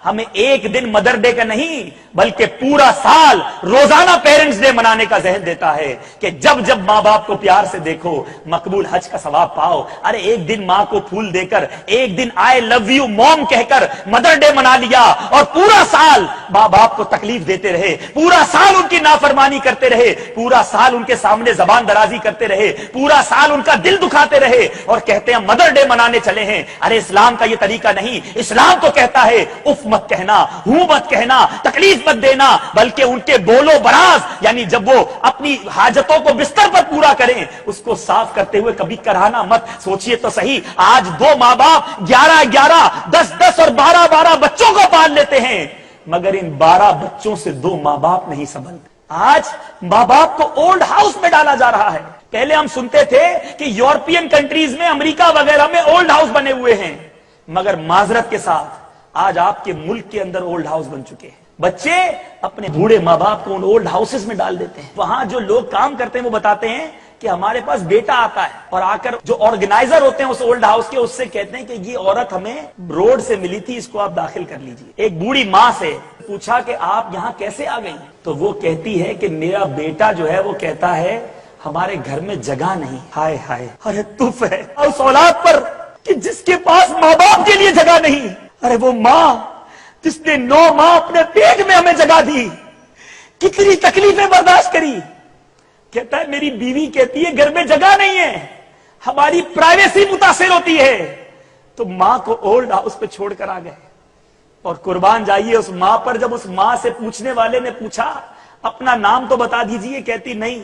ہمیں ایک دن mother day کا نہیں بلکہ پورا سال روزانہ پیرنٹس ڈے منانے کا ذہن دیتا ہے کہ جب جب ماں باپ کو پیار سے دیکھو مقبول حج کا ثواب پاؤ. ارے ایک دن ماں کو پھول دے کر, ایک دن آئی لو یو موم کہہ کر مدر ڈے منا لیا, اور پورا سال ماں باپ کو تکلیف دیتے رہے, پورا سال ان کی نافرمانی کرتے رہے, پورا سال ان کے سامنے زبان درازی کرتے رہے, پورا سال ان کا دل دکھاتے رہے, اور کہتے ہیں مدر ڈے منانے چلے ہیں. ارے اسلام کا یہ طریقہ نہیں. اسلام تو کہتا ہے اف مت کہنا, ہوں مت کہنا, تکلیف مت دینا, بلکہ ان کے بولو براز یعنی جب وہ اپنی حاجتوں کو بستر پر پورا کریں اس کو صاف کرتے ہوئے کبھی کرانا مت. سوچئے تو صحیح, آج دو ماں باپ 11 10 اور 12 بچوں کو پال لیتے ہیں, مگر ان 12 بچوں سے 2 ماں باپ نہیں سنبھلتے. آج ماں باپ کو اولڈ ہاؤس میں ڈالا جا رہا ہے. پہلے ہم سنتے تھے کہ یورپین کنٹریز میں, امریکہ وغیرہ میں اولڈ ہاؤس بنے ہوئے ہیں, مگر معذرت کے ساتھ آج آپ کے ملک کے اندر اولڈ ہاؤس بن چکے ہیں. بچے اپنے بوڑھے ماں باپ کو ان اولڈ ہاؤسز میں ڈال دیتے ہیں. وہاں جو لوگ کام کرتے ہیں وہ بتاتے ہیں کہ ہمارے پاس بیٹا آتا ہے اور آ کر جو آرگنائزر ہوتے ہیں اس اولڈ ہاؤس کے, اس سے کہتے ہیں کہ یہ عورت ہمیں روڈ سے ملی تھی, اس کو آپ داخل کر لیجئے. ایک بوڑھی ماں سے پوچھا کہ آپ یہاں کیسے آ گئی, تو وہ کہتی ہے کہ میرا بیٹا جو ہے وہ کہتا ہے ہمارے گھر میں جگہ نہیں. ہائے ہائے, ارے تف ہے اس اولاد پر کہ جس کے پاس ماں باپ کے لیے جگہ نہیں. ارے وہ ماں جس نے 9 ماہ اپنے پیٹ میں ہمیں جگہ دی, کتنی تکلیفیں برداشت کری. کہتا ہے میری بیوی کہتی ہے گھر میں جگہ نہیں ہے, ہماری پرائیویسی متاثر ہوتی ہے. تو ماں کو اولڈ ہاؤس پہ چھوڑ کر آ گئے. اور قربان جائیے اس ماں پر, جب اس ماں سے پوچھنے والے نے پوچھا اپنا نام تو بتا دیجئے, کہتی نہیں,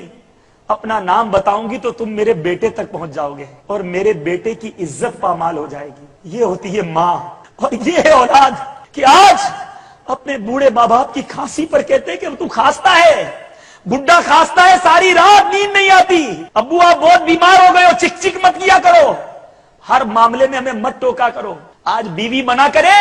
اپنا نام بتاؤں گی تو تم میرے بیٹے تک پہنچ جاؤ گے اور میرے بیٹے کی عزت پامال ہو جائے گی. یہ ہوتی ہے ماں, اور یہ ہے اولاد کہ آج اپنے بوڑھے ماں باپ کی کھانسی پر کہتے ہیں کہ تو کھانستا ہے, بڈھا کھانستا ہے, ساری رات نیند نہیں آتی, ابو آپ بہت بیمار ہو گئے ہو, چک چک مت کیا کرو, ہر معاملے میں ہمیں مت ٹوکا کرو. آج بیوی منع کرے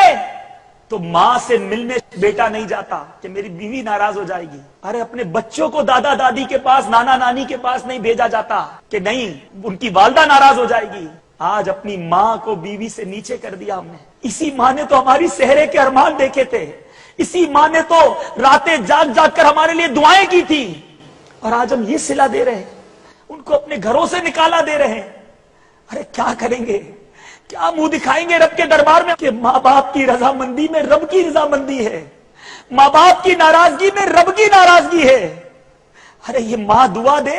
تو ماں سے ملنے بیٹا نہیں جاتا کہ میری بیوی ناراض ہو جائے گی. ارے اپنے بچوں کو دادا دادی کے پاس, نانا نانی کے پاس نہیں بھیجا جاتا کہ نہیں ان کی والدہ ناراض ہو جائے گی. آج اپنی ماں کو بیوی سے نیچے کر دیا ہم نے. اسی ماں نے تو ہماری سہرے کے ارمان دیکھے تھے, اسی ماں نے تو راتیں جاگ جاگ کر ہمارے لیے دعائیں کی تھی, اور آج ہم یہ صلہ دے رہے ہیں, ان کو اپنے گھروں سے نکالا دے رہے ہیں. ارے کیا کریں گے, کیا منہ دکھائیں گے رب کے دربار میں کہ ماں باپ کی رضامندی میں رب کی رضامندی ہے, ماں باپ کی ناراضگی میں رب کی ناراضگی ہے. ارے یہ ماں دعا دے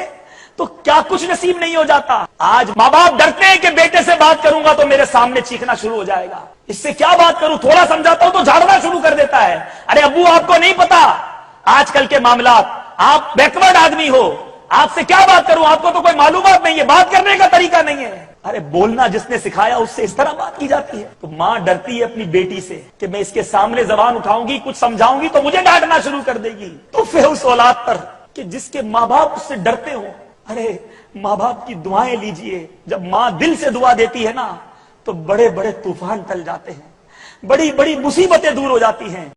تو کیا کچھ نصیب نہیں ہو جاتا. آج ماں باپ ڈرتے ہیں کہ بیٹے سے بات کروں گا تو میرے سامنے چیخنا شروع ہو جائے گا, اس سے کیا بات کروں, تھوڑا سمجھاتا ہوں تو جھاڑنا شروع کر دیتا ہے. ارے ابو آپ کو نہیں پتا آج کل کے معاملات, آپ بیکورڈ آدمی ہو, آپ سے کیا بات کروں, آپ کو تو کوئی معلومات نہیں ہے, بات کرنے کا طریقہ نہیں ہے. ارے بولنا جس نے سکھایا اس سے اس طرح بات کی جاتی ہے. تو ماں ڈرتی ہے اپنی بیٹی سے کہ میں اس کے سامنے زبان اٹھاؤں گی, کچھ سمجھاؤں گی تو مجھے ڈانٹنا شروع کر دے گی. تو پھر اس اولاد پر کہ جس کے ماں باپ اس سے ڈرتے ہوں. ارے ماں باپ کی دعائیں لیجئے, جب ماں دل سے دعا دیتی ہے نا تو بڑے بڑے طوفان ٹل جاتے ہیں, بڑی بڑی مصیبتیں دور ہو جاتی ہیں.